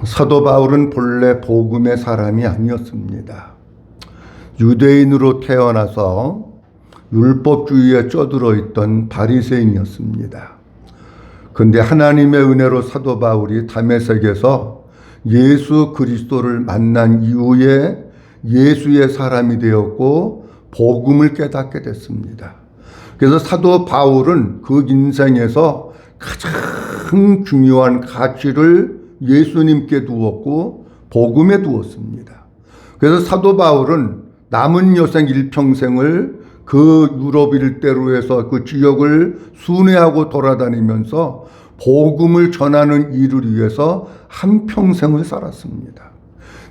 사도 바울은 본래 복음의 사람이 아니었습니다. 유대인으로 태어나서 율법주의에 쩌들어 있던 바리새인이었습니다. 그런데 하나님의 은혜로 사도 바울이 다메섹에서 예수 그리스도를 만난 이후에 예수의 사람이 되었고 복음을 깨닫게 됐습니다. 그래서 사도 바울은 그 인생에서 가장 중요한 가치를 예수님께 두었고 복음에 두었습니다. 그래서 사도 바울은 남은 여생 일평생을 그 유럽 일대로 해서 그 지역을 순회하고 돌아다니면서 복음을 전하는 일을 위해서 한평생을 살았습니다.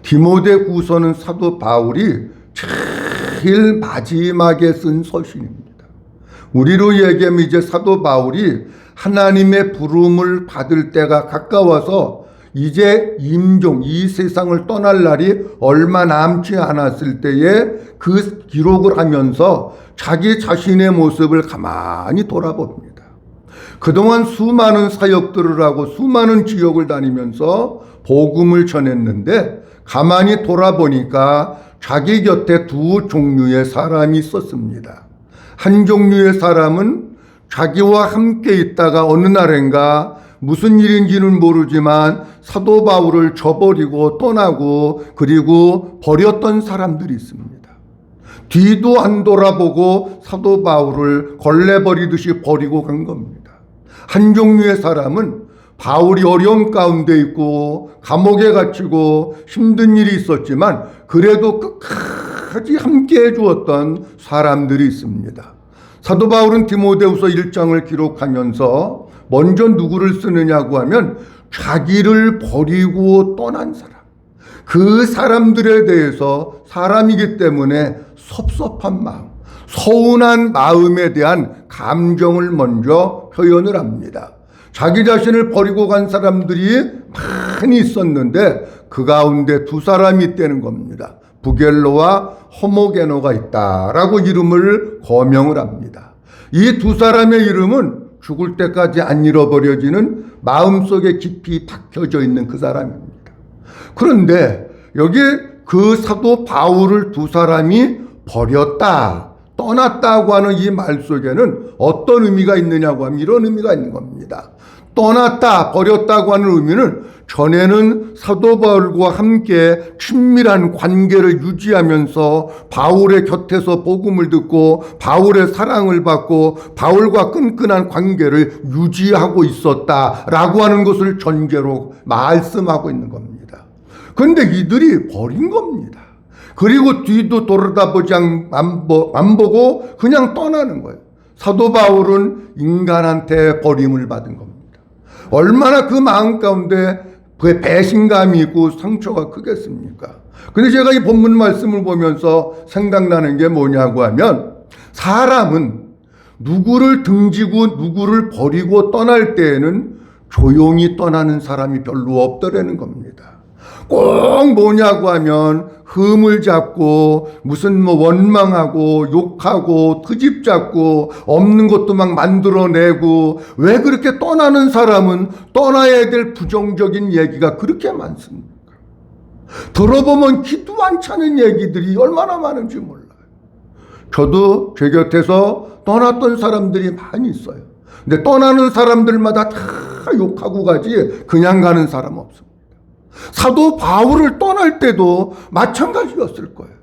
디모데후서는 사도 바울이 제일 마지막에 쓴 서신입니다. 우리로 얘기하면 이제 사도 바울이 하나님의 부름을 받을 때가 가까워서 이제 임종, 이 세상을 떠날 날이 얼마 남지 않았을 때에 그 기록을 하면서 자기 자신의 모습을 가만히 돌아봅니다. 그동안 수많은 사역들을 하고 수많은 지역을 다니면서 복음을 전했는데 가만히 돌아보니까 자기 곁에 두 종류의 사람이 있었습니다. 한 종류의 사람은 자기와 함께 있다가 어느 날인가 무슨 일인지는 모르지만 사도 바울을 저버리고 떠나고 그리고 버렸던 사람들이 있습니다. 뒤도 안 돌아보고 사도 바울을 걸레버리듯이 버리고 간 겁니다. 한 종류의 사람은 바울이 어려움 가운데 있고 감옥에 갇히고 힘든 일이 있었지만 그래도 끝까지 함께 해주었던 사람들이 있습니다. 사도 바울은 디모데후서 1장을 기록하면서 먼저 누구를 쓰느냐고 하면 자기를 버리고 떠난 사람, 그 사람들에 대해서 사람이기 때문에 섭섭한 마음, 서운한 마음에 대한 감정을 먼저 표현을 합니다. 자기 자신을 버리고 간 사람들이 많이 있었는데 그 가운데 두 사람이 있다는 겁니다. 부겔로와 호모게노가 있다라고 이름을 거명을 합니다. 이 두 사람의 이름은 죽을 때까지 안 잃어버려지는 마음속에 깊이 박혀져 있는 그 사람입니다. 그런데 여기 그 사도 바울을 두 사람이 버렸다, 떠났다고 하는 이 말 속에는 어떤 의미가 있느냐고 하면 이런 의미가 있는 겁니다. 떠났다, 버렸다고 하는 의미는 전에는 사도 바울과 함께 친밀한 관계를 유지하면서 바울의 곁에서 복음을 듣고 바울의 사랑을 받고 바울과 끈끈한 관계를 유지하고 있었다라고 하는 것을 전제로 말씀하고 있는 겁니다. 그런데 이들이 버린 겁니다. 그리고 뒤도 돌아다보지 안 보고 그냥 떠나는 거예요. 사도 바울은 인간한테 버림을 받은 겁니다. 얼마나 그 마음 가운데 그 배신감이 있고 상처가 크겠습니까? 근데 제가 이 본문 말씀을 보면서 생각나는 게 뭐냐고 하면 사람은 누구를 등지고 누구를 버리고 떠날 때에는 조용히 떠나는 사람이 별로 없더라는 겁니다. 꼭 뭐냐고 하면 흠을 잡고 무슨 원망하고 욕하고 트집 잡고 없는 것도 막 만들어내고 왜 그렇게 떠나는 사람은 떠나야 될 부정적인 얘기가 그렇게 많습니까? 들어보면 기도 안 차는 얘기들이 얼마나 많은지 몰라요. 저도 제 곁에서 떠났던 사람들이 많이 있어요. 근데 떠나는 사람들마다 다 욕하고 가지 그냥 가는 사람 없습니다. 사도 바울을 떠날 때도 마찬가지였을 거예요.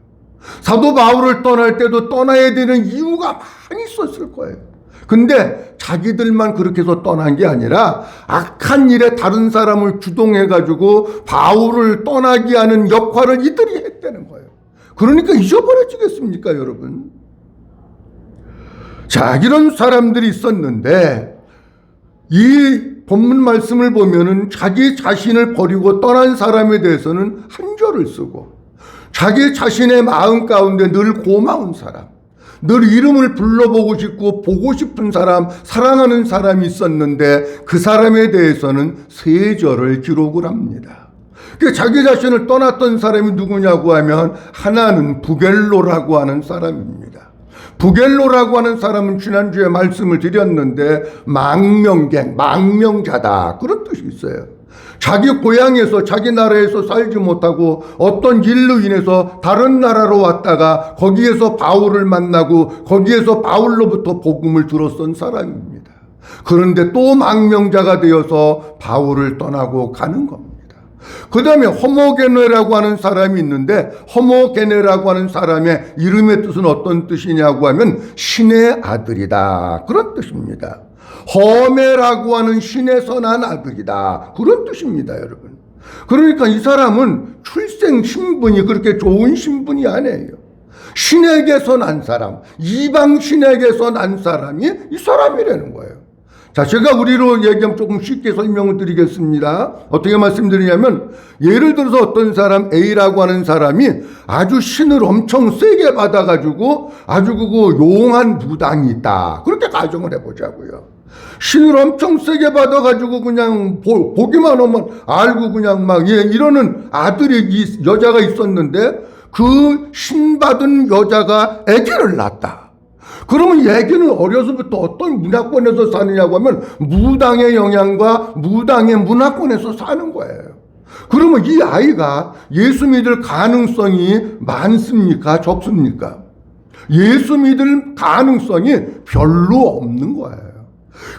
사도 바울을 떠날 때도 떠나야 되는 이유가 많이 있었을 거예요. 근데 자기들만 그렇게 해서 떠난 게 아니라 악한 일에 다른 사람을 주동해가지고 바울을 떠나게 하는 역할을 이들이 했다는 거예요. 그러니까 잊어버려지겠습니까, 여러분? 자, 이런 사람들이 있었는데 이 본문 말씀을 보면은 자기 자신을 버리고 떠난 사람에 대해서는 한 절을 쓰고 자기 자신의 마음 가운데 늘 고마운 사람, 늘 이름을 불러보고 싶고 보고 싶은 사람, 사랑하는 사람이 있었는데 그 사람에 대해서는 세 절을 기록을 합니다. 자기 자신을 떠났던 사람이 누구냐고 하면 하나는 부겔로라고 하는 사람입니다. 부겔로라고 하는 사람은 지난주에 말씀을 드렸는데 망명갱, 망명자다 그런 뜻이 있어요. 자기 고향에서 자기 나라에서 살지 못하고 어떤 일로 인해서 다른 나라로 왔다가 거기에서 바울을 만나고 거기에서 바울로부터 복음을 들었던 사람입니다. 그런데 또 망명자가 되어서 바울을 떠나고 가는 겁니다. 그 다음에 호모게네라고 하는 사람이 있는데, 호모게네라고 하는 사람의 이름의 뜻은 어떤 뜻이냐고 하면 신의 아들이다, 그런 뜻입니다. 호메라고 하는 신의 선한 아들이다, 그런 뜻입니다, 여러분. 그러니까 이 사람은 출생 신분이 그렇게 좋은 신분이 아니에요. 신에게서 난 사람, 이방 신에게서 난 사람이 이 사람이라는 거예요. 자, 제가 우리로 얘기하면 조금 쉽게 설명을 드리겠습니다. 어떻게 말씀드리냐면, 예를 들어서 어떤 사람 A라고 하는 사람이 아주 신을 엄청 세게 받아가지고 아주 용한 무당이 있다, 그렇게 가정을 해보자고요. 신을 엄청 세게 받아가지고 그냥 보기만 하면 알고 그냥 막 이러는 아들이 여자가 있었는데, 그 신받은 여자가 아기를 낳았다. 그러면 얘기는 어려서부터 어떤 문화권에서 사느냐고 하면 무당의 영향과 무당의 문화권에서 사는 거예요. 그러면 이 아이가 예수 믿을 가능성이 많습니까? 적습니까? 예수 믿을 가능성이 별로 없는 거예요.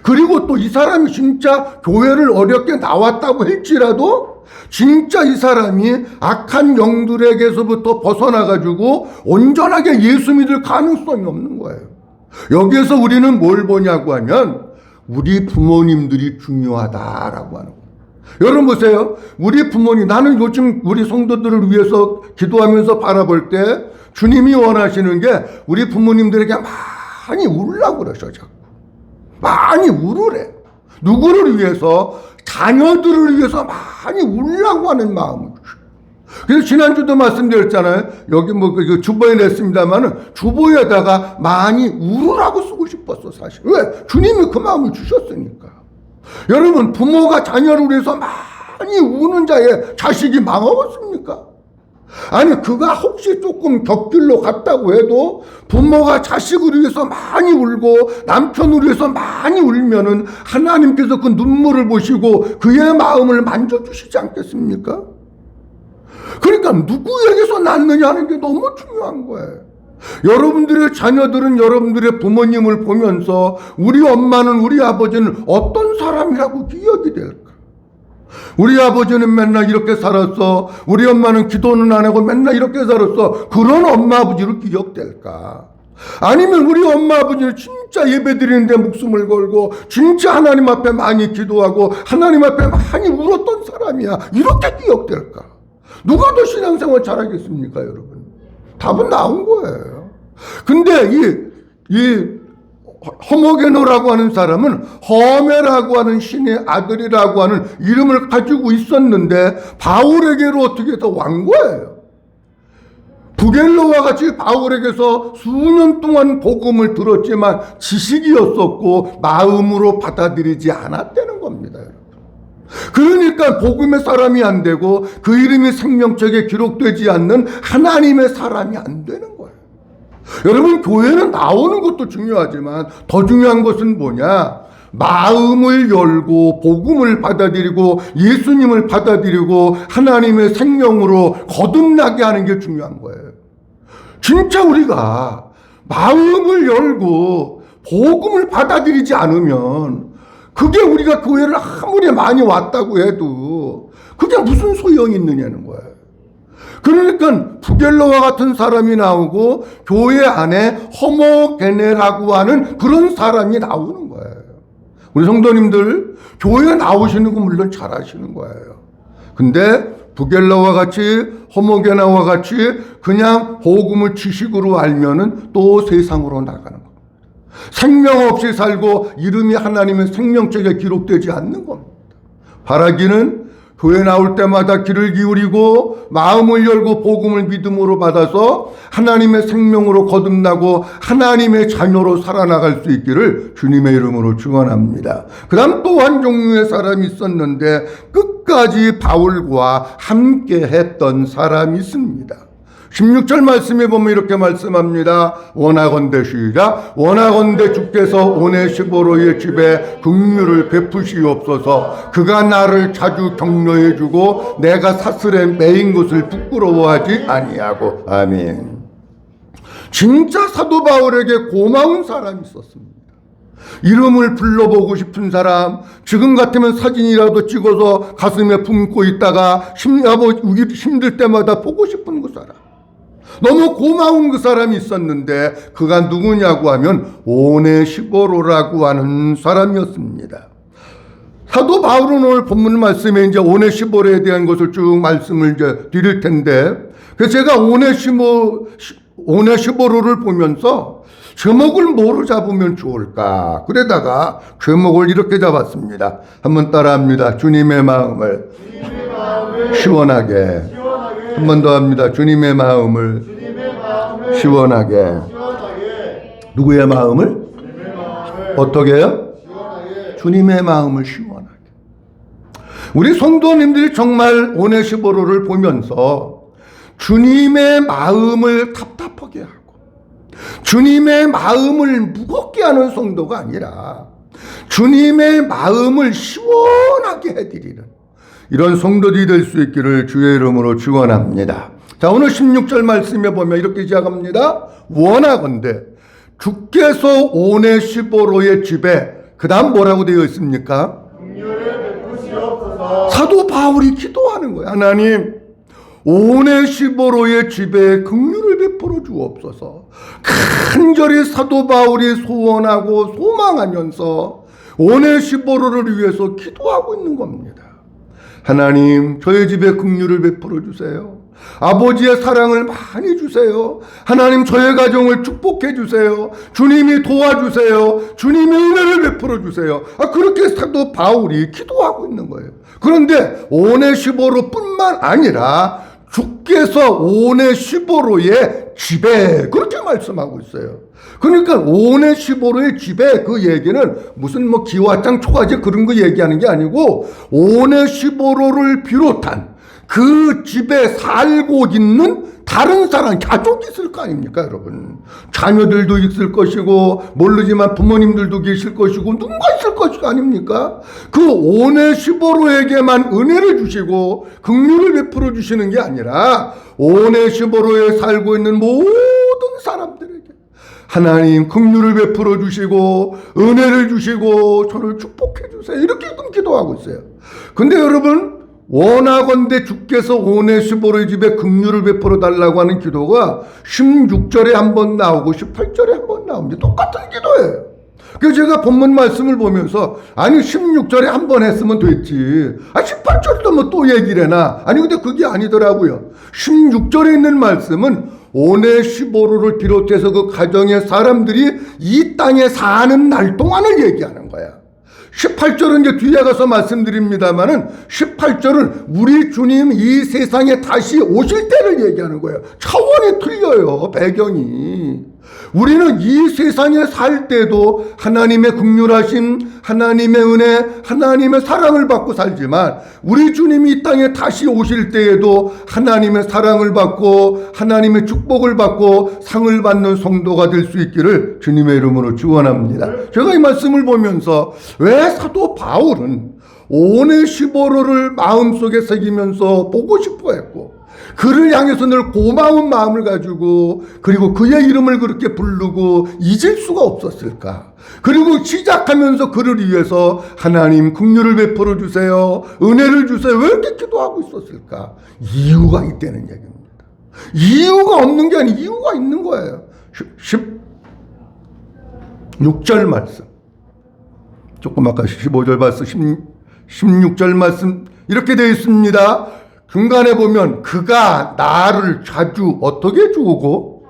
그리고 또 이 사람이 진짜 교회를 어렵게 나왔다고 할지라도 진짜 이 사람이 악한 영들에게서부터 벗어나가지고 온전하게 예수 믿을 가능성이 없는 거예요. 여기에서 우리는 뭘 보냐고 하면 우리 부모님들이 중요하다라고 하는 거예요. 여러분 보세요. 우리 부모님, 나는 요즘 우리 성도들을 위해서 기도하면서 바라볼 때 주님이 원하시는 게 우리 부모님들에게 많이 울라고 그러셔. 자꾸 많이 울으래. 누구를 위해서? 자녀들을 위해서 많이 울라고 하는 마음을 주셔. 그래서 지난주도 말씀드렸잖아요. 여기 주보에 냈습니다만은 주보에다가 많이 울으라고 쓰고 싶었어, 사실. 왜? 주님이 그 마음을 주셨으니까. 여러분, 부모가 자녀를 위해서 많이 우는 자의 자식이 망하겠습니까? 아니, 그가 혹시 조금 격길로 갔다고 해도 부모가 자식을 위해서 많이 울고 남편을 위해서 많이 울면은 하나님께서 그 눈물을 보시고 그의 마음을 만져주시지 않겠습니까? 그러니까 누구에게서 낳느냐 하는 게 너무 중요한 거예요. 여러분들의 자녀들은 여러분들의 부모님을 보면서 우리 엄마는, 우리 아버지는 어떤 사람이라고 기억이 될까? 우리 아버지는 맨날 이렇게 살았어. 우리 엄마는 기도는 안 하고 맨날 이렇게 살았어. 그런 엄마 아버지로 기억될까? 아니면 우리 엄마 아버지는 진짜 예배드리는데 목숨을 걸고 진짜 하나님 앞에 많이 기도하고 하나님 앞에 많이 울었던 사람이야, 이렇게 기억될까? 누가 더 신앙생활 잘하겠습니까, 여러분? 답은 나온 거예요. 근데 이 호모게노라고 하는 사람은 허메라고 하는 신의 아들이라고 하는 이름을 가지고 있었는데 바울에게로 어떻게 더 왕 거예요. 부겔로와 같이 바울에게서 수년 동안 복음을 들었지만 지식이었었고 마음으로 받아들이지 않았다는 겁니다. 그러니까 복음의 사람이 안 되고 그 이름이 생명책에 기록되지 않는 하나님의 사람이 안 되는 거예요. 여러분, 교회는 나오는 것도 중요하지만 더 중요한 것은 뭐냐? 마음을 열고 복음을 받아들이고 예수님을 받아들이고 하나님의 생명으로 거듭나게 하는 게 중요한 거예요. 진짜 우리가 마음을 열고 복음을 받아들이지 않으면 그게 우리가 교회를 아무리 많이 왔다고 해도 그게 무슨 소용이 있느냐는 거예요. 그러니까 부겔로와 같은 사람이 나오고 교회 안에 호모게네라고 하는 그런 사람이 나오는 거예요. 우리 성도님들 교회 나오시는 거 물론 잘하시는 거예요. 근데 부겔로와 같이 호모게네와 같이 그냥 복음을 지식으로 알면은 또 세상으로 나가는 거예요. 생명 없이 살고 이름이 하나님의 생명책에 기록되지 않는 겁니다. 바라기는 교회 나올 때마다 귀를 기울이고 마음을 열고 복음을 믿음으로 받아서 하나님의 생명으로 거듭나고 하나님의 자녀로 살아나갈 수 있기를 주님의 이름으로 축원합니다. 그 다음 또 한 종류의 사람이 있었는데 끝까지 바울과 함께 했던 사람이 있습니다. 16절 말씀에 보면 이렇게 말씀합니다. 원하건대 시작. 원하건대 주께서 오네시보로의 집에 긍휼을 베푸시옵소서. 그가 나를 자주 격려해 주고 내가 사슬에 매인 것을 부끄러워하지 아니하고. 아멘. 진짜 사도 바울에게 고마운 사람이 있었습니다. 이름을 불러보고 싶은 사람, 지금 같으면 사진이라도 찍어서 가슴에 품고 있다가 힘들 때마다 보고 싶은 그 사람, 너무 고마운 그 사람이 있었는데 그가 누구냐고 하면 오네시보로라고 하는 사람이었습니다. 사도 바울은 오늘 본문 말씀에 이제 오네시보로에 대한 것을 쭉 말씀을 이제 드릴 텐데, 그래서 제가 오네시보로를 보면서 제목을 뭐로 잡으면 좋을까? 그러다가 제목을 이렇게 잡았습니다. 한번 따라합니다. 주님의 마음을 시원하게. 한 번 더 합니다. 주님의 마음을 시원하게. 누구의 마음을? 어떻게 해요? 주님의 마음을 시원하게. 우리 성도님들이 정말 오네시보로를 보면서 주님의 마음을 답답하게 하고 주님의 마음을 무겁게 하는 성도가 아니라 주님의 마음을 시원하게 해드리는 이런 성도들이 될 수 있기를 주의 이름으로 축원합니다. 자, 오늘 16절 말씀에 보면 이렇게 시작합니다. 원하건대 주께서 오네시보로의 집에, 그 다음 뭐라고 되어 있습니까? 사도 바울이 기도하는 거예요. 하나님, 오네시보로의 집에 긍휼을 베풀어 주옵소서. 간절히 사도 바울이 소원하고 소망하면서 오네시보로를 위해서 기도하고 있는 겁니다. 하나님, 저의 집에 긍휼을 베풀어 주세요. 아버지의 사랑을 많이 주세요. 하나님, 저의 가정을 축복해 주세요. 주님이 도와주세요. 주님의 은혜를 베풀어 주세요. 그렇게 사도 바울이 기도하고 있는 거예요. 그런데 오네시보로뿐만 아니라 주께서 오네시보로의 집에, 그렇게 말씀하고 있어요. 그러니까 오네시보로의 집에, 그 얘기는 무슨 기와장 초가지 그런 거 얘기하는 게 아니고 오네시보로를 비롯한 그 집에 살고 있는 다른 사람, 가족이 있을 거 아닙니까, 여러분? 자녀들도 있을 것이고, 모르지만 부모님들도 계실 것이고, 누군가 있을 것이 아닙니까? 그 오네시보로에게만 은혜를 주시고, 긍휼을 베풀어 주시는 게 아니라, 오네시보로에 살고 있는 모든 사람들에게 하나님 긍휼을 베풀어 주시고, 은혜를 주시고, 저를 축복해 주세요. 이렇게 기도하고 있어요. 근데 여러분, 원하건대 주께서 오네시보로의 집에 긍휼을 베풀어 달라고 하는 기도가 16절에 한 번 나오고 18절에 한 번 나옵니다. 똑같은 기도예요. 그래서 제가 본문 말씀을 보면서, 아니 16절에 한 번 했으면 됐지, 18절도 또 얘기를 해나? 아니 근데 그게 아니더라고요. 16절에 있는 말씀은 오네시보로를 비롯해서 그 가정의 사람들이 이 땅에 사는 날 동안을 얘기하는 거야. 18절은 이제 뒤에 가서 말씀드립니다만은 18절은 우리 주님 이 세상에 다시 오실 때를 얘기하는 거예요. 차원이 틀려요, 배경이. 우리는 이 세상에 살 때도 하나님의 긍휼하심, 하나님의 은혜, 하나님의 사랑을 받고 살지만 우리 주님이 이 땅에 다시 오실 때에도 하나님의 사랑을 받고 하나님의 축복을 받고 상을 받는 성도가 될 수 있기를 주님의 이름으로 축원합니다. 제가 이 말씀을 보면서 왜 사도 바울은 오네시보로를 마음속에 새기면서 보고 싶어 했고, 그를 향해서 늘 고마운 마음을 가지고, 그리고 그의 이름을 그렇게 부르고 잊을 수가 없었을까? 그리고 시작하면서 그를 위해서 하나님 긍휼을 베풀어 주세요, 은혜를 주세요, 왜 이렇게 기도하고 있었을까? 이유가 있다는 얘기입니다. 이유가 없는 게 아니고 이유가 있는 거예요. 16절 말씀, 조금 아까 15절 말씀, 16절 말씀 이렇게 되어 있습니다. 중간에 보면 그가 나를 자주 어떻게 주고,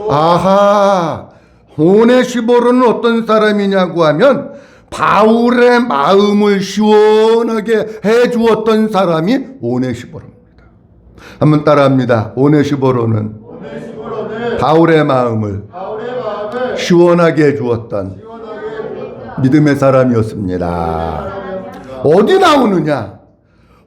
아하, 오네시보로는 어떤 사람이냐고 하면 바울의 마음을 시원하게 해주었던 사람이 오네시보로입니다. 한번 따라합니다. 오네시보로는 바울의 마음을 시원하게 해주었던 믿음의 사람이었습니다. 어디 나오느냐?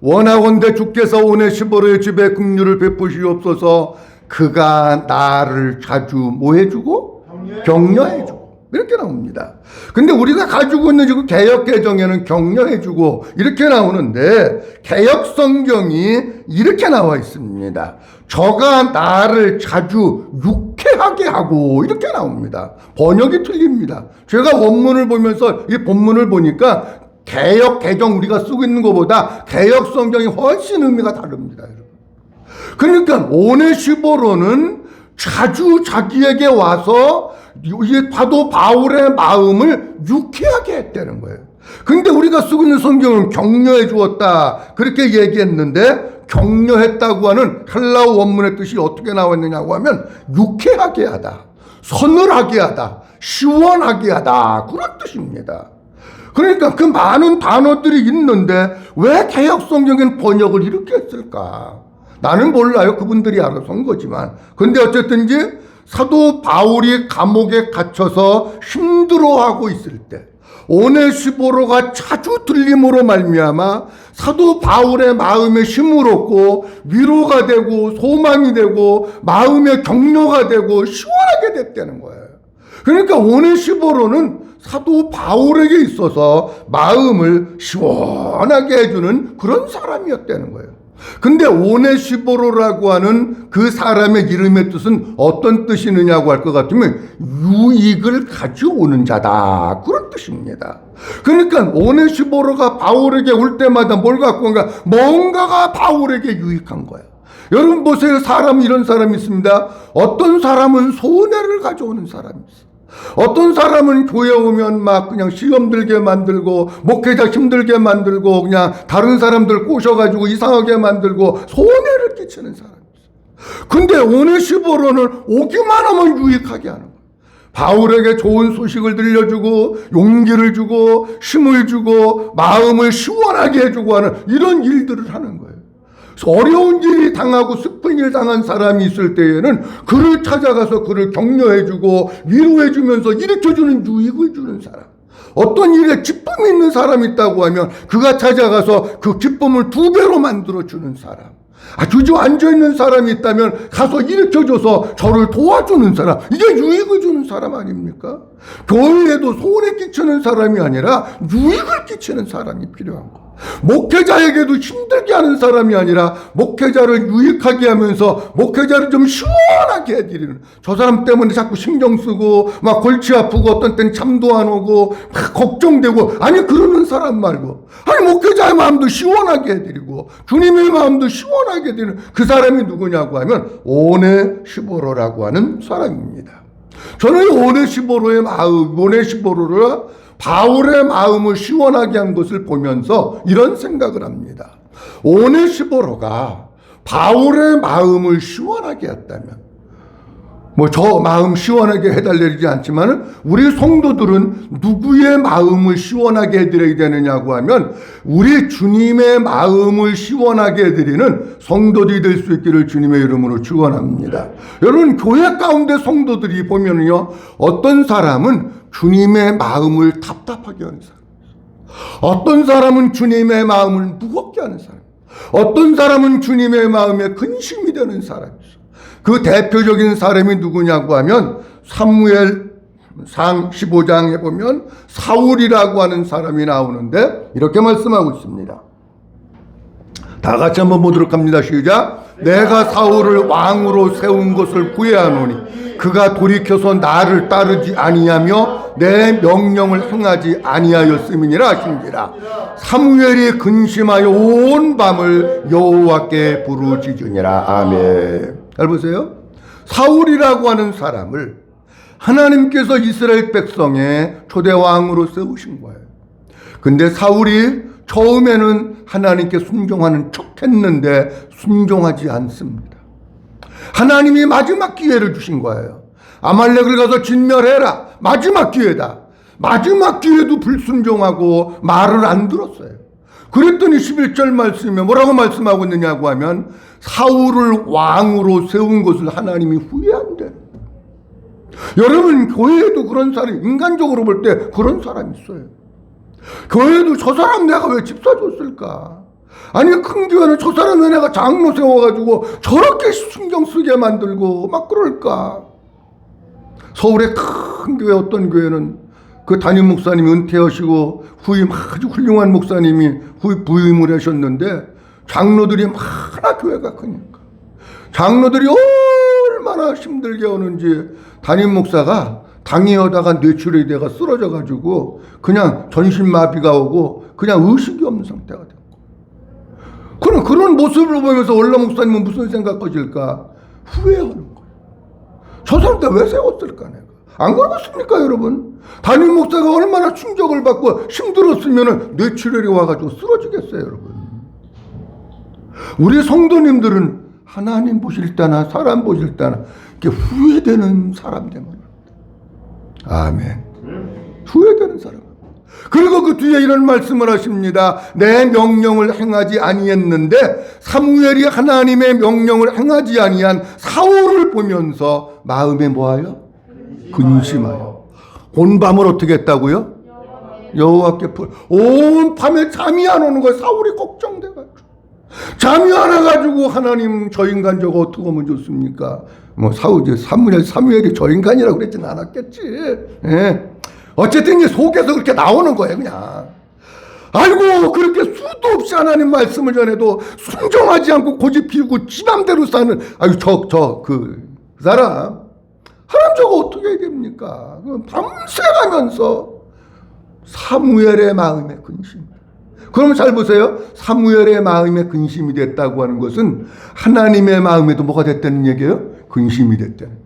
원하건대 주께서 오네시보로의 집에 긍휼을 베푸시옵소서. 그가 나를 자주 뭐 해주고? 격려해주고. 이렇게 나옵니다. 근데 우리가 가지고 있는 지금 개역개정에는 격려해주고 이렇게 나오는데, 개역성경이 이렇게 나와 있습니다. 저가 나를 자주 유쾌하게 하고 이렇게 나옵니다. 번역이 틀립니다. 제가 원문을 보면서 이 본문을 보니까 개역개정 우리가 쓰고 있는 것보다 개역성경이 훨씬 의미가 다릅니다. 그러니까 오네시보로는 자주 자기에게 와서 사도 바울의 마음을 유쾌하게 했다는 거예요. 근데 우리가 쓰고 있는 성경은 격려해 주었다 그렇게 얘기했는데, 격려했다고 하는 헬라어 원문의 뜻이 어떻게 나왔느냐고 하면 유쾌하게 하다, 서늘하게 하다, 시원하게 하다, 그런 뜻입니다. 그러니까 그 많은 단어들이 있는데 왜 개역성경은 번역을 이렇게 했을까? 나는 몰라요. 그분들이 알아서 한 거지만. 근데 어쨌든지 사도 바울이 감옥에 갇혀서 힘들어하고 있을 때 오네시보로가 자주 들림으로 말미암아 사도 바울의 마음에 힘을 얻고 위로가 되고 소망이 되고 마음의 격려가 되고 시원하게 됐다는 거예요. 그러니까 오네시보로는 사도 바울에게 있어서 마음을 시원하게 해주는 그런 사람이었다는 거예요. 근데 오네시보로라고 하는 그 사람의 이름의 뜻은 어떤 뜻이 있느냐고 할 것 같으면 유익을 가져오는 자다, 그런 뜻입니다. 그러니까 오네시보로가 바울에게 올 때마다 뭘 갖고 온가? 뭔가가 바울에게 유익한 거야. 여러분 보세요. 이런 사람이 있습니다. 어떤 사람은 손해를 가져오는 사람이 있어. 어떤 사람은 교회 오면 막 그냥 시험 들게 만들고 목회자 힘들게 만들고 그냥 다른 사람들 꼬셔가지고 이상하게 만들고 손해를 끼치는 사람이 있어요. 근데 오네시보로는 오기만 하면 유익하게 하는 거예요. 바울에게 좋은 소식을 들려주고 용기를 주고 힘을 주고 마음을 시원하게 해주고 하는 이런 일들을 하는 거예요. 어려운 일이 당하고 슬픈 일 당한 사람이 있을 때에는 그를 찾아가서 그를 격려해주고 위로해주면서 일으켜주는 유익을 주는 사람. 어떤 일에 기쁨이 있는 사람이 있다고 하면 그가 찾아가서 그 기쁨을 2배로 만들어주는 사람. 주저 앉아있는 사람이 있다면 가서 일으켜줘서 저를 도와주는 사람. 이게 유익을 주는 사람 아닙니까? 교회에도 손해 끼치는 사람이 아니라 유익을 끼치는 사람이 필요한 거. 목회자에게도 힘들게 하는 사람이 아니라 목회자를 유익하게 하면서 목회자를 좀 시원하게 해드리는, 저 사람 때문에 자꾸 신경 쓰고 막 골치 아프고 어떤 땐 잠도 안 오고 막 걱정되고, 아니 그러는 사람 말고, 아니 목회자의 마음도 시원하게 해드리고 주님의 마음도 시원하게 해드리는 그 사람이 누구냐고 하면 오네시보로라고 하는 사람입니다. 저는 오네시보로의 마음, 오네시보로를 바울의 마음을 시원하게 한 것을 보면서 이런 생각을 합니다. 오네시보로가 바울의 마음을 시원하게 했다면, 저 마음 시원하게 해달라지 않지만 우리 성도들은 누구의 마음을 시원하게 해드려야 되느냐고 하면 우리 주님의 마음을 시원하게 해드리는 성도들이 될 수 있기를 주님의 이름으로 축원합니다. 여러분 교회 가운데 성도들이 보면요, 어떤 사람은 주님의 마음을 답답하게 하는 사람, 어떤 사람은 주님의 마음을 무겁게 하는 사람, 어떤 사람은 주님의 마음에 근심이 되는 사람이 있어요. 그 대표적인 사람이 누구냐고 하면 사무엘상 15장에 보면 사울이라고 하는 사람이 나오는데 이렇게 말씀하고 있습니다. 다 같이 한번 보도록 합니다. 시작. 내가 사울을 왕으로 세운 것을 구해하노니 그가 돌이켜서 나를 따르지 아니하며 내 명령을 행하지 아니하였음이니라 하신지라. 사무엘이 근심하여 온 밤을 여호와께 부르짖으니라. 아멘. 잘 보세요. 사울이라고 하는 사람을 하나님께서 이스라엘 백성의 초대왕으로 세우신 거예요. 근데 사울이 처음에는 하나님께 순종하는 척 했는데 순종하지 않습니다. 하나님이 마지막 기회를 주신 거예요. 아말렉을 가서 진멸해라. 마지막 기회다. 마지막 기회도 불순종하고 말을 안 들었어요. 그랬더니 11절 말씀에 뭐라고 말씀하고 있느냐고 하면 사울을 왕으로 세운 것을 하나님이 후회한대. 여러분 교회에도 그런 사람이, 인간적으로 볼 때 그런 사람이 있어요. 교회도 저 사람 내가 왜 집사 줬을까? 아니 큰 교회는 저 사람의 내가 장로 세워가지고 저렇게 신경 쓰게 만들고 막 그럴까? 서울의 큰 교회 어떤 교회는 그 담임 목사님이 은퇴하시고 후임 아주 훌륭한 목사님이 부임을 하셨는데 장로들이 많아 교회가 크니까 장로들이 얼마나 힘들게 오는지 담임 목사가 당이어다가 뇌출혈이 돼가 쓰러져가지고 그냥 전신마비가 오고 그냥 의식이 없는 상태가 됐고 그런 모습을 보면서 원로 목사님은 무슨 생각하실까? 후회하는 거예요. 저 사람 때 왜 세웠을까 내가? 안 그렇습니까 여러분? 담임 목사가 얼마나 충격을 받고 힘들었으면 뇌출혈이 와가지고 쓰러지겠어요 여러분. 우리 성도님들은 하나님 보실 때나 사람 보실 때나 이렇게 후회되는 사람 되면 아멘. 후회되는 사람. 그리고 그 뒤에 이런 말씀을 하십니다. 내 명령을 행하지 아니했는데 사무엘이 하나님의 명령을 행하지 아니한 사울을 보면서 마음에 뭐하여? 근심하여. 온 밤을 어떻게 했다고요? 여호와께 온 밤에 잠이 안 오는 거예요. 사울이 걱정돼가지고 잠이 안 와가지고 하나님 저 인간 저거 어떻게 하면 좋습니까? 뭐 사무엘이 저 인간이라고 그랬지는 않았겠지. 예. 어쨌든 이제 속에서 그렇게 나오는 거예요 그냥. 아이고 그렇게 수도 없이 하나님 말씀을 전해도 순종하지 않고 고집 피우고 지 맘대로 사는 아유 그 사람 하나님 저거 어떻게 해야 됩니까? 밤새 가면서 사무엘의 마음에 근심. 그러면 잘 보세요. 사무엘의 마음에 근심이 됐다고 하는 것은 하나님의 마음에도 뭐가 됐다는 얘기예요? 근심이 됐다는.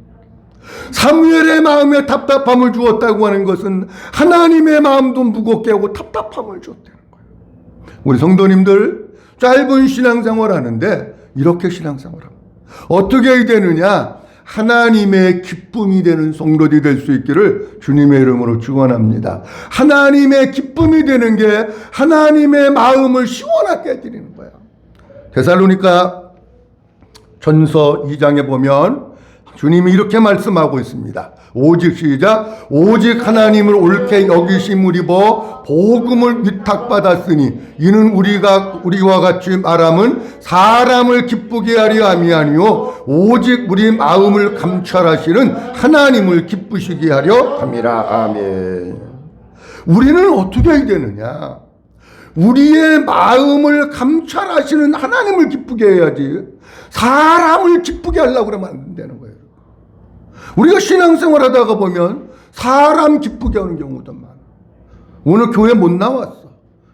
사무엘의 마음에 답답함을 주었다고 하는 것은 하나님의 마음도 무겁게 하고 답답함을 줬다는 거예요. 우리 성도님들 짧은 신앙생활 하는데 이렇게 신앙생활합니다. 어떻게 해야 되느냐? 하나님의 기쁨이 되는 성도들이 될 수 있기를 주님의 이름으로 축원합니다. 하나님의 기쁨이 되는 게 하나님의 마음을 시원하게 해드리는 거예요. 데살로니가 전서 2장에 보면 주님이 이렇게 말씀하고 있습니다. 오직 시작. 오직 하나님을 옳게 여기심을 입어 복음을 위탁받았으니 이는 우리와 같이 말함은 사람을 기쁘게 하려 함이 아니요 오직 우리 마음을 감찰하시는 하나님을 기쁘시게 하려 함이라. 아멘. 우리는 어떻게 해야 되느냐? 우리의 마음을 감찰하시는 하나님을 기쁘게 해야지 사람을 기쁘게 하려고 그러면 안 되는 거예요. 우리가 신앙생활 하다가 보면 사람 기쁘게 하는 경우도 많아. 오늘 교회 못 나왔어.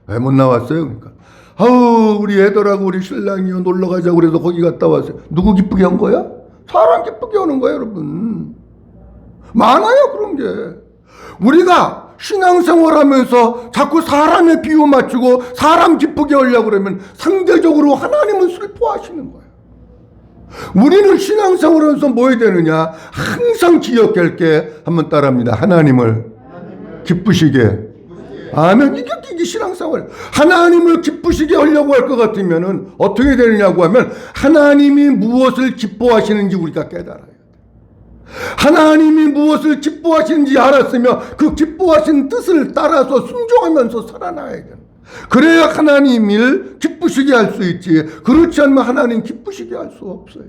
왜 못 나왔어요? 그러니까 아우 우리 애들하고 우리 신랑이요 놀러 가자고 그래서 거기 갔다 왔어요. 누구 기쁘게 한 거야? 사람 기쁘게 하는 거예요 여러분. 많아요 그런 게. 우리가 신앙생활 하면서 자꾸 사람에 비유 맞추고 사람 기쁘게 하려고 그러면 상대적으로 하나님은 슬퍼하시는 거예요. 우리는 신앙생활에서 뭐 해야 되느냐? 항상 기억할 게 한번 따라합니다. 하나님을 기쁘시게. 아멘. 이게 신앙생활. 하나님을 기쁘시게 하려고 할 것 같으면은 어떻게 되느냐고 하면 하나님이 무엇을 기뻐하시는지 우리가 깨달아야 돼. 하나님이 무엇을 기뻐하시는지 알았으면 그 기뻐하신 뜻을 따라서 순종하면서 살아나야 돼. 그래야 하나님을 기쁘시게 할 수 있지. 그렇지 않으면 하나님 기쁘시게 할 수 없어요.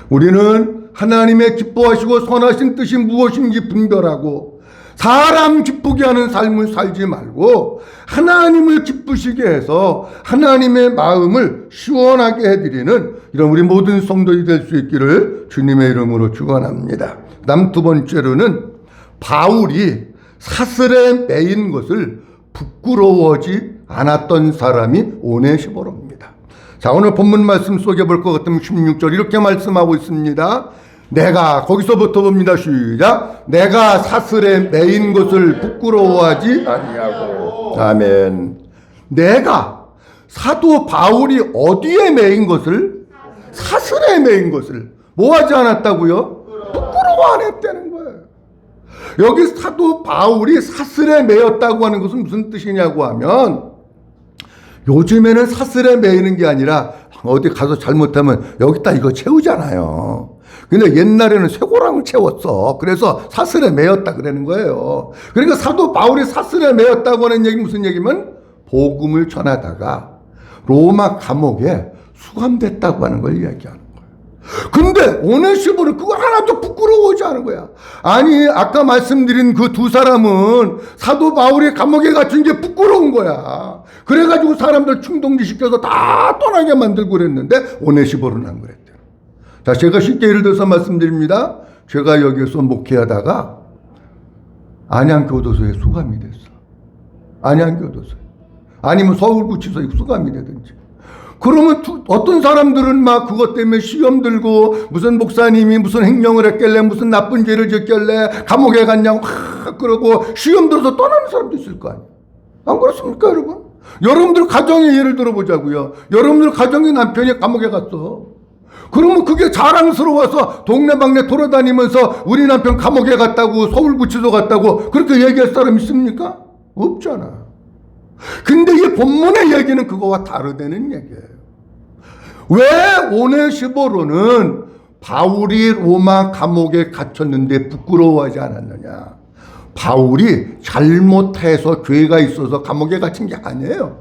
우리는 하나님의 기뻐하시고 선하신 뜻이 무엇인지 분별하고 사람 기쁘게 하는 삶을 살지 말고 하나님을 기쁘시게 해서 하나님의 마음을 시원하게 해드리는 이런 우리 모든 성도들이 될 수 있기를 주님의 이름으로 축원합니다. 그다음 두 번째로는 바울이 사슬에 매인 것을 부끄러워하지 않았던 사람이 오네시모로입니다. 자, 오늘 본문 말씀 속에 볼 것 같으면 16절 이렇게 말씀하고 있습니다. 내가 거기서부터 봅니다. 시작. 내가 사슬에 매인 것을 부끄러워하지 아니하고. 아멘. 내가 사도 바울이 어디에 매인 것을? 사슬에 매인 것을 뭐 하지 않았다고요? 부끄러워 안 했다는 거예요. 여기 사도 바울이 사슬에 매였다고 하는 것은 무슨 뜻이냐고 하면 요즘에는 사슬에 매이는 게 아니라 어디 가서 잘못하면 여기다 이거 채우잖아요. 근데 옛날에는 쇠고랑을 채웠어. 그래서 사슬에 매였다 그러는 거예요. 그러니까 사도 바울이 사슬에 매였다고 하는 얘기 무슨 얘기면 복음을 전하다가 로마 감옥에 수감됐다고 하는 걸 이야기하는 거예요. 근데 오네시모는 그거 하나도 부끄러워하지 않은 거야. 아니, 아까 말씀드린 그 두 사람은 사도 바울이 감옥에 갇힌 게 부끄러운 거야. 그래가지고 사람들 충동지시켜서 다 떠나게 만들고 그랬는데 오네시모는 안 그랬대요. 자, 제가 쉽게 예를 들어서 말씀드립니다. 제가 여기서 목회하다가 안양교도소에 수감이 됐어. 안양교도소에. 아니면 서울구치소에 수감이 되든지. 그러면 어떤 사람들은 막 그것 때문에 시험 들고 무슨 목사님이 무슨 행령을 했길래 무슨 나쁜 죄를 지었길래 감옥에 갔냐고 그러고 시험 들어서 떠나는 사람도 있을 거 아니에요. 안 그렇습니까, 여러분? 여러분들 가정의 예를 들어보자고요. 여러분들 가정의 남편이 감옥에 갔어. 그러면 그게 자랑스러워서 동네방네 돌아다니면서 우리 남편 감옥에 갔다고, 서울구치소 갔다고 그렇게 얘기할 사람 있습니까? 없잖아. 근데 이 본문의 얘기는 그거와 다르다는 얘기예요. 왜 오네시모로는 바울이 로마 감옥에 갇혔는데 부끄러워하지 않았느냐? 바울이 잘못해서 죄가 있어서 감옥에 갇힌 게 아니에요.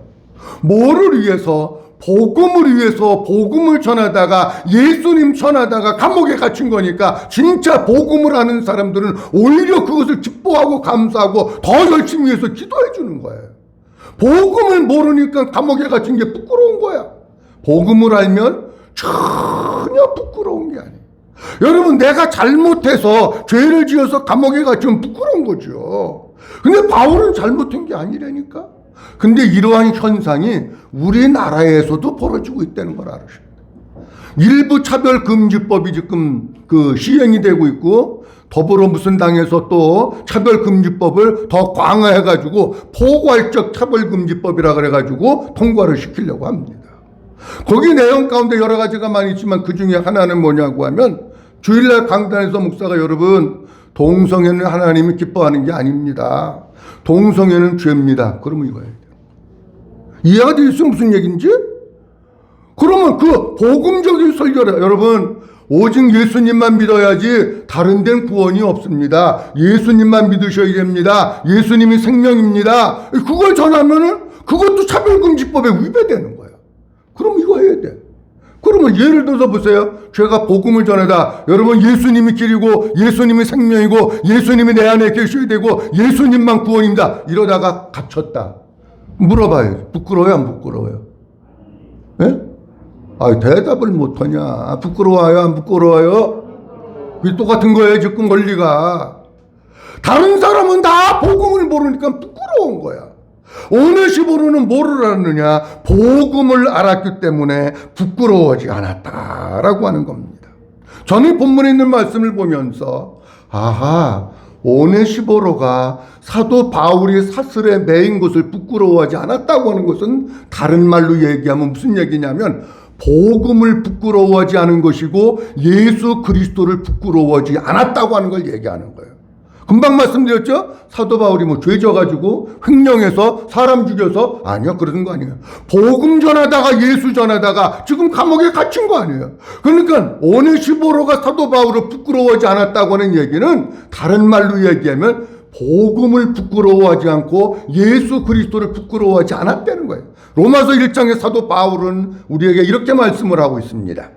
뭐를 위해서? 복음을 위해서 복음을 전하다가 예수님 전하다가 감옥에 갇힌 거니까 진짜 복음을 아는 사람들은 오히려 그것을 기뻐하고 감사하고 더 열심히 해서 기도해 주는 거예요. 복음을 모르니까 감옥에 갇힌 게 부끄러운 거야. 복음을 알면 전혀 부끄러운 게 아니에요. 여러분, 내가 잘못해서 죄를 지어서 감옥에 갇히면 부끄러운 거죠. 근데 바울은 잘못한 게 아니라니까. 근데 이러한 현상이 우리나라에서도 벌어지고 있다는 걸 알으셔야 돼요. 일부 차별금지법이 지금 시행이 되고 있고, 더불어 무슨 당에서 또 차별금지법을 더 강화해가지고 포괄적 차별금지법이라 그래가지고 통과를 시키려고 합니다. 거기 내용 가운데 여러 가지가 많이 있지만 그 중에 하나는 뭐냐고 하면, 주일날 강단에서 목사가 여러분, 동성애는 하나님이 기뻐하는 게 아닙니다. 동성애는 죄입니다. 그러면 이거예요. 이해가 되겠어요? 무슨 얘기인지? 그러면 그 복음적인 설교라, 여러분, 오직 예수님만 믿어야지 다른 데는 구원이 없습니다. 예수님만 믿으셔야 됩니다. 예수님이 생명입니다. 그걸 전하면은 그것도 차별금지법에 위배되는 거야. 그럼 이거 해야 돼. 그러면 예를 들어서 보세요. 제가 복음을 전하다, 여러분 예수님이 길이고 예수님이 생명이고 예수님이 내 안에 계셔야 되고 예수님만 구원입니다. 이러다가 갇혔다. 물어봐요. 부끄러워요? 안 부끄러워요? 예? 대답을 못하냐. 부끄러워요? 안 부끄러워요? 그게 똑같은 거예요. 지금 원리가. 다른 사람은 다 복음을 모르니까 부끄러운 거야. 오네시모로는 뭐를 알았느냐? 복음을 알았기 때문에 부끄러워하지 않았다라고 하는 겁니다. 저는 본문에 있는 말씀을 보면서 오네시모로가 사도 바울이 사슬에 매인 것을 부끄러워하지 않았다고 하는 것은 다른 말로 얘기하면 무슨 얘기냐면 복음을 부끄러워하지 않은 것이고 예수 그리스도를 부끄러워하지 않았다고 하는 걸 얘기하는 거예요. 금방 말씀드렸죠? 사도 바울이 죄 져가지고 횡령해서 사람 죽여서, 아니요, 그러는 거 아니에요. 복음 전하다가 예수 전하다가 지금 감옥에 갇힌 거 아니에요. 그러니까 오네시모로가 사도 바울을 부끄러워하지 않았다고 하는 얘기는 다른 말로 얘기하면 복음을 부끄러워하지 않고 예수 그리스도를 부끄러워하지 않았다는 거예요. 로마서 1장의 사도 바울은 우리에게 이렇게 말씀을 하고 있습니다.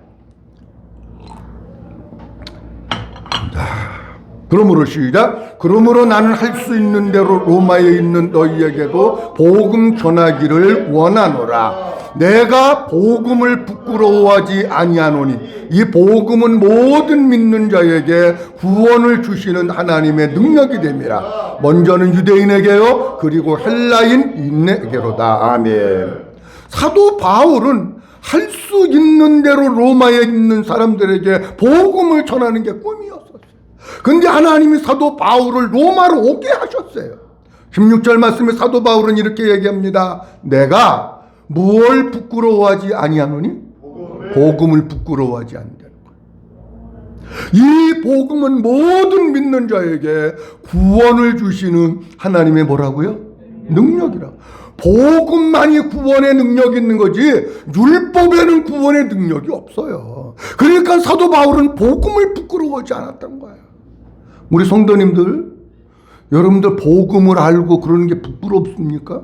그러므로 시작. 그러므로 나는 할 수 있는 대로 로마에 있는 너희에게도 복음 전하기를 원하노라. 내가 복음을 부끄러워하지 아니하노니 이 복음은 모든 믿는 자에게 구원을 주시는 하나님의 능력이 됨이라. 먼저는 유대인에게요 그리고 헬라인인에게로다. 아멘. 사도 바울은 할 수 있는 대로 로마에 있는 사람들에게 복음을 전하는 게 꿈이었어요. 근데 하나님이 사도 바울을 로마로 오게 하셨어요. 16절 말씀에 사도 바울은 이렇게 얘기합니다. 내가 무엇을 부끄러워하지 아니하노니? 복음을 부끄러워하지 않는다는 거예요. 이 복음은 모든 믿는 자에게 구원을 주시는 하나님의 뭐라고요? 능력이라. 복음만이 구원의 능력이 있는 거지 율법에는 구원의 능력이 없어요. 그러니까 사도 바울은 복음을 부끄러워하지 않았던 거예요. 우리 성도님들, 여러분들 복음을 알고 그러는 게 부끄럽습니까?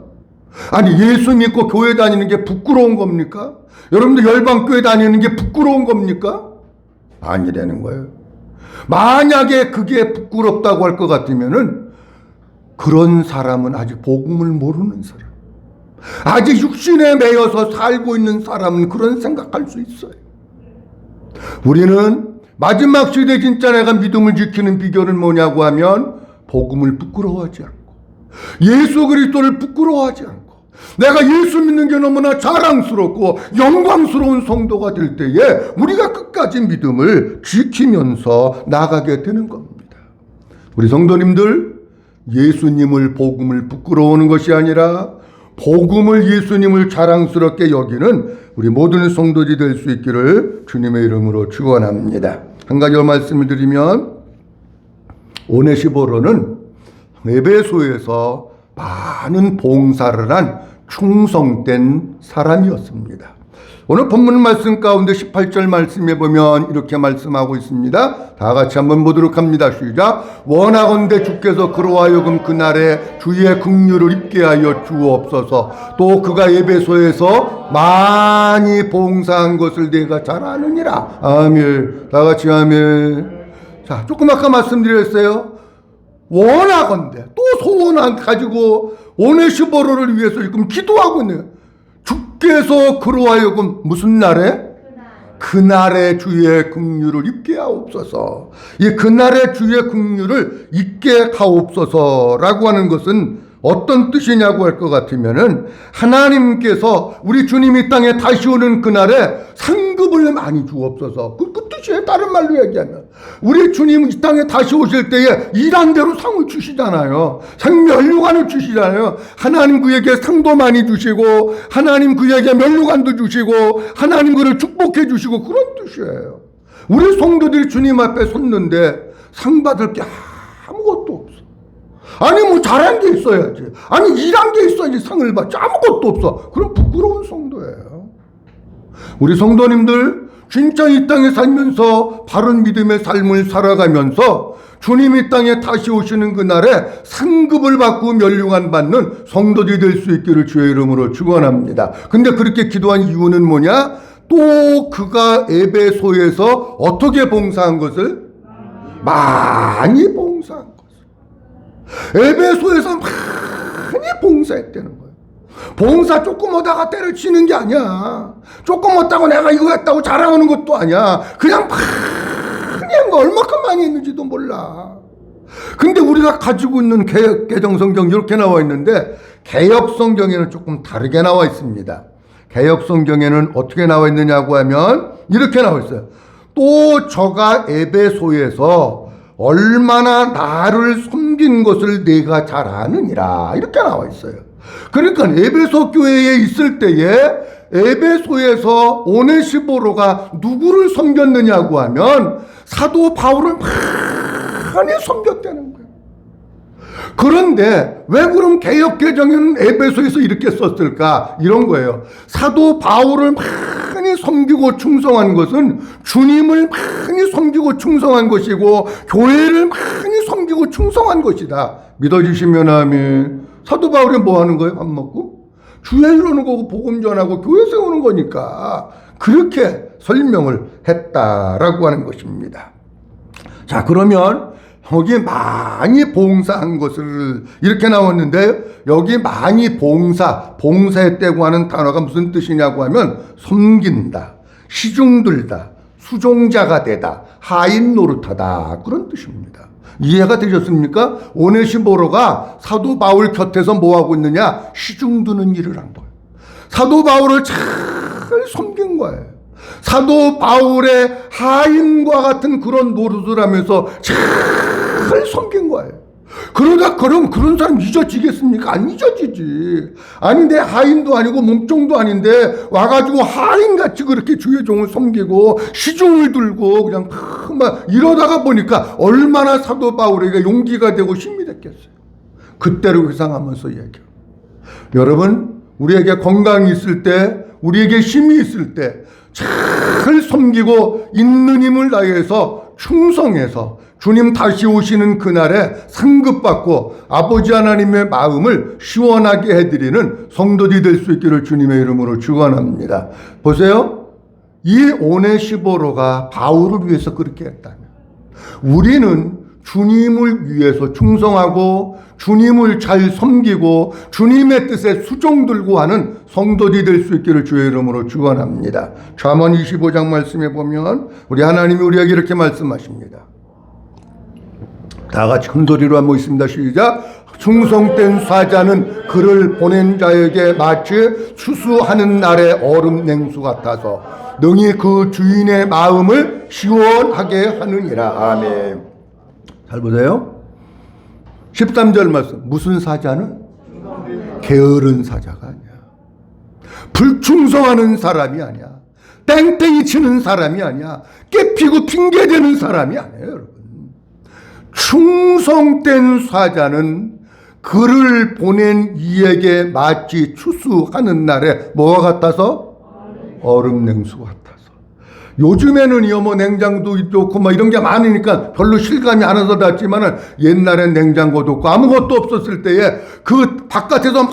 아니 예수 믿고 교회 다니는 게 부끄러운 겁니까? 여러분들 열방교회 다니는 게 부끄러운 겁니까? 아니라는 거예요. 만약에 그게 부끄럽다고 할 것 같으면은 그런 사람은 아직 복음을 모르는 사람, 아직 육신에 매여서 살고 있는 사람은 그런 생각할 수 있어요. 우리는 마지막 시대 진짜 내가 믿음을 지키는 비결은 뭐냐고 하면 복음을 부끄러워하지 않고 예수 그리스도를 부끄러워하지 않고 내가 예수 믿는 게 너무나 자랑스럽고 영광스러운 성도가 될 때에 우리가 끝까지 믿음을 지키면서 나가게 되는 겁니다. 우리 성도님들, 예수님을 복음을 부끄러워하는 것이 아니라 복음을 예수님을 자랑스럽게 여기는 우리 모든 성도들이 될 수 있기를 주님의 이름으로 축원합니다. 한 가지 말씀을 드리면 오네시포로는 에베소에서 많은 봉사를 한 충성된 사람이었습니다. 오늘 본문 말씀 가운데 18절 말씀에 보면 이렇게 말씀하고 있습니다. 다 같이 한번 보도록 합니다. 시작. 원하건대 주께서 그로 하여금 그날에 주의 긍휼을 입게 하여 주옵소서. 또 그가 에베소에서 많이 봉사한 것을 내가 잘 아느니라. 아멘. 다 같이 아멘. 자, 조금 아까 말씀드렸어요. 원하건대 또 소원 가지고 오네시포로를 위해서 지금 기도하고 있네요. 주께서 그로 하여금 무슨 날에? 그날의 주의 긍휼을 입게 하옵소서. 이 그날의 주의 긍휼을 입게 하옵소서라고 하는 것은 어떤 뜻이냐고 할 것 같으면은 하나님께서 우리 주님이 땅에 다시 오는 그날에 상급을 많이 주옵소서. 그 뜻이에요. 다른 말로 얘기하면 우리 주님 이 땅에 다시 오실 때에 일한 대로 상을 주시잖아요. 생면류관을 주시잖아요. 하나님 그에게 상도 많이 주시고 하나님 그에게 면류관도 주시고 하나님 그를 축복해 주시고 그런 뜻이에요. 우리 성도들이 주님 앞에 섰는데 상 받을 게 아무것도 없어. 아니 뭐 잘한 게 있어야지. 아니 일한 게 있어야지 상을 받지. 아무것도 없어. 그럼 부끄러운 성도예요. 우리 성도님들 진짜 이 땅에 살면서 바른 믿음의 삶을 살아가면서 주님이 땅에 다시 오시는 그날에 상급을 받고 면류관 받는 성도들이 될 수 있기를 주의 이름으로 축원합니다. 근데 그렇게 기도한 이유는 뭐냐? 또 그가 에베소에서 어떻게 봉사한 것을? 많이 봉사한 것을. 에베소에서 많이 봉사했다는 거예요. 봉사 조금 하다가 때려치는 게 아니야. 조금 했다고 내가 이거 했다고 자랑하는 것도 아니야. 그냥 많이 한 거 얼마큼 많이 했는지도 몰라. 근데 우리가 가지고 있는 개혁 개정 성경 이렇게 나와 있는데 개혁 성경에는 조금 다르게 나와 있습니다. 개혁 성경에는 어떻게 나와 있느냐고 하면 이렇게 나와 있어요. 또 저가 에베소에서 얼마나 나를 섬긴 것을 내가 잘 아느니라 이렇게 나와 있어요. 그러니까 에베소 교회에 있을 때에 에베소에서 오네시포로가 누구를 섬겼느냐고 하면 사도 바울을 많이 섬겼다는 거예요. 그런데 왜 그럼 개역개정에는 에베소에서 이렇게 썼을까? 이런 거예요. 사도 바울을 많이 섬기고 충성한 것은 주님을 많이 섬기고 충성한 것이고 교회를 많이 섬기고 충성한 것이다. 믿어주시면 아멘. 사도 바울이 뭐 하는 거예요? 밥 먹고? 주의 이루는 거고 복음 전하고 교회 세우는 거니까 그렇게 설명을 했다라고 하는 것입니다. 자, 그러면 여기 많이 봉사한 것을 이렇게 나왔는데 여기 많이 봉사했다고 하는 단어가 무슨 뜻이냐고 하면 섬긴다, 시중들다, 수종자가 되다, 하인 노릇하다 그런 뜻입니다. 이해가 되셨습니까? 오네시포로가 사도 바울 곁에서 뭐하고 있느냐? 시중드는 일을 한 거예요. 사도 바울을 잘 섬긴 거예요. 사도 바울의 하인과 같은 그런 노릇을 하면서 잘 섬긴 거예요. 그러다 그럼 그런 사람 잊어지겠습니까? 안 잊어지지. 아니 내 하인도 아니고 몸종도 아닌데 와가지고 하인같이 그렇게 주의 종을 섬기고 시중을 들고 그냥 막 이러다가 보니까 얼마나 사도 바울에게 용기가 되고 힘이 됐겠어요. 그때를 회상하면서 얘기해요. 여러분 우리에게 건강이 있을 때 우리에게 힘이 있을 때 잘 섬기고 있는 힘을 다해서 충성해서 주님 다시 오시는 그날에 상급받고 아버지 하나님의 마음을 시원하게 해드리는 성도들이 될 수 있기를 주님의 이름으로 축원합니다. 보세요. 이 오네시보로가 바울을 위해서 그렇게 했다면 우리는 주님을 위해서 충성하고 주님을 잘 섬기고 주님의 뜻에 수종 들고 하는 성도들이 될 수 있기를 주의 이름으로 축원합니다. 잠언 25장 말씀에 보면 우리 하나님이 우리에게 이렇게 말씀하십니다. 다 같이 큰 소리로 한번 있습니다. 시작. 충성된 사자는 그를 보낸 자에게 마치 추수하는 날의 얼음 냉수 같아서 능히 그 주인의 마음을 시원하게 하느니라. 아멘. 잘 보세요. 13절 말씀. 무슨 사자는? 게으른 사자가 아니야. 불충성하는 사람이 아니야. 땡땡이 치는 사람이 아니야. 깨피고 핑계대는 사람이 아니에요, 여러분. 충성된 사자는 그를 보낸 이에게 마치 추수하는 날에 뭐가 같아서? 얼음 냉수 같아서. 요즘에는요, 뭐 냉장도 좋고 뭐 이런 게 많으니까 별로 실감이 안 와서 닿지만은 옛날엔 냉장고도 없고 아무것도 없었을 때에 그 바깥에서 막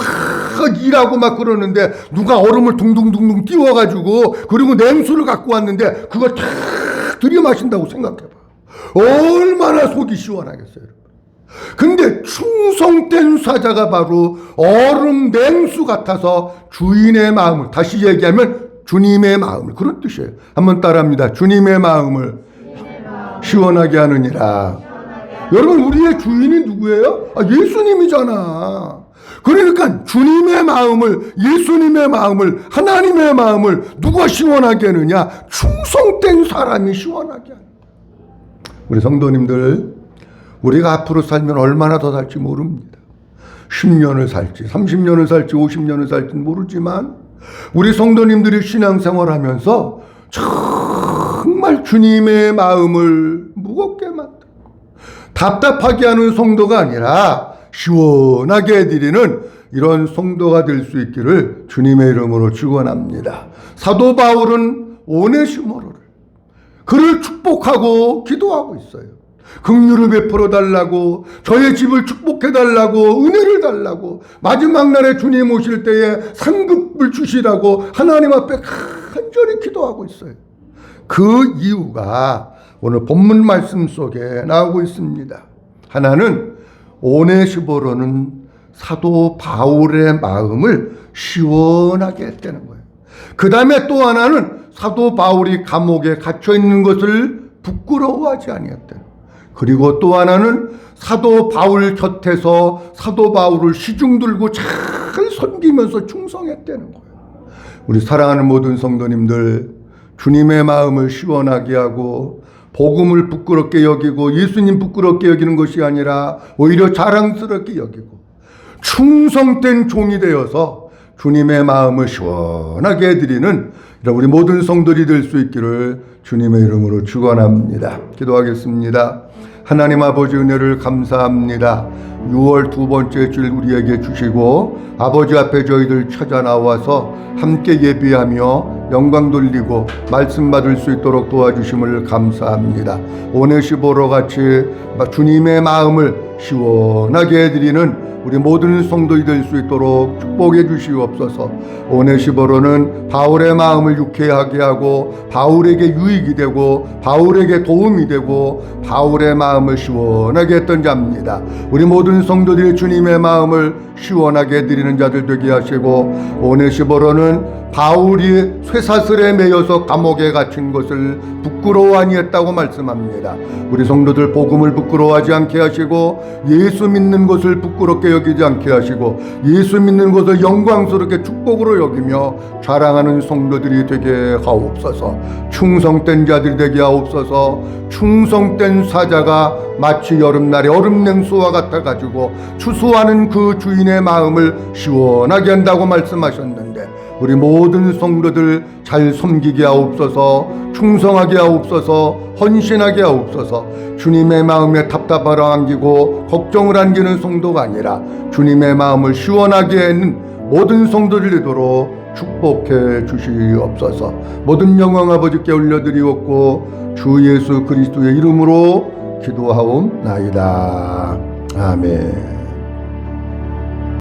일하고 막 그러는데 누가 얼음을 둥둥둥둥 띄워가지고 그리고 냉수를 갖고 왔는데 그걸 탁 들이마신다고 생각해봐. 얼마나 속이 시원하겠어요. 근데 충성된 사자가 바로 얼음 냉수 같아서 주인의 마음을, 다시 얘기하면 주님의 마음을, 그런 뜻이에요. 한번 따라합니다. 주님의 마음을 시원하게 하느니라. 여러분, 우리의 주인이 누구예요? 예수님이잖아. 그러니까 주님의 마음을, 예수님의 마음을, 하나님의 마음을 누가 시원하게 하느냐? 충성된 사람이 시원하게 하느냐. 우리 성도님들, 우리가 앞으로 살면 얼마나 더 살지 모릅니다. 10년을 살지 30년을 살지 50년을 살지 모르지만 우리 성도님들이 신앙생활 하면서 정말 주님의 마음을 무겁게 만들고 답답하게 하는 성도가 아니라 시원하게 해드리는 이런 성도가 될 수 있기를 주님의 이름으로 축원합니다. 사도 바울은 오네시모로를 그를 축복하고 기도하고 있어요. 긍휼을 베풀어 달라고, 저의 집을 축복해 달라고, 은혜를 달라고, 마지막 날에 주님 오실 때에 상급을 주시라고 하나님 앞에 간절히 기도하고 있어요. 그 이유가 오늘 본문 말씀 속에 나오고 있습니다. 하나는 오네시보로는 사도 바울의 마음을 시원하게 했다는 거예요. 그 다음에 또 하나는 사도 바울이 감옥에 갇혀 있는 것을 부끄러워하지 아니었다. 그리고 또 하나는 사도 바울 곁에서 사도 바울을 시중 들고 잘 섬기면서 충성했다는 거예요. 우리 사랑하는 모든 성도님들, 주님의 마음을 시원하게 하고 복음을 부끄럽게 여기고 예수님 부끄럽게 여기는 것이 아니라 오히려 자랑스럽게 여기고 충성된 종이 되어서 주님의 마음을 시원하게 해드리는 우리 모든 성도들이 될 수 있기를 주님의 이름으로 축원합니다. 기도하겠습니다. 하나님 아버지 은혜를 감사합니다. 6월 두 번째 줄 우리에게 주시고 아버지 앞에 저희들 찾아 나와서 함께 예비하며 영광 돌리고 말씀 받을 수 있도록 도와주심을 감사합니다. 오네시보로 같이 주님의 마음을 시원하게 해드리는 우리 모든 성도들이 될 수 있도록 축복해 주시옵소서. 오네시보로는 바울의 마음을 유쾌하게 하고 바울에게 유익이 되고 바울에게 도움이 되고 바울의 마음을 시원하게 했던 자입니다. 우리 모든 성도들이 주님의 마음을 시원하게 해드리는 자들 되게 하시고 오네시보로는 바울이 쇠사슬에 매여서 감옥에 갇힌 것을 부끄러워 아니했다고 말씀합니다. 우리 성도들 복음을 부끄러워하지 않게 하시고 예수 믿는 것을 부끄럽게 여기지 않게 하시고 예수 믿는 것을 영광스럽게 축복으로 여기며 자랑하는 성도들이 되게 하옵소서. 충성된 자들이 되게 하옵소서. 충성된 사자가 마치 여름날의 얼음 냉수와 같아가지고 추수하는 그 주인의 마음을 시원하게 한다고 말씀하셨는데 우리 모든 성도들 잘 섬기게 하옵소서. 충성하게 하옵소서. 헌신하게 하옵소서. 주님의 마음에 답답함을 안기고 걱정을 안기는 성도가 아니라 주님의 마음을 시원하게 하는 모든 성도들 되도록 축복해 주시옵소서. 모든 영광 아버지께 올려드리옵고 주 예수 그리스도의 이름으로 기도하옵나이다. 아멘.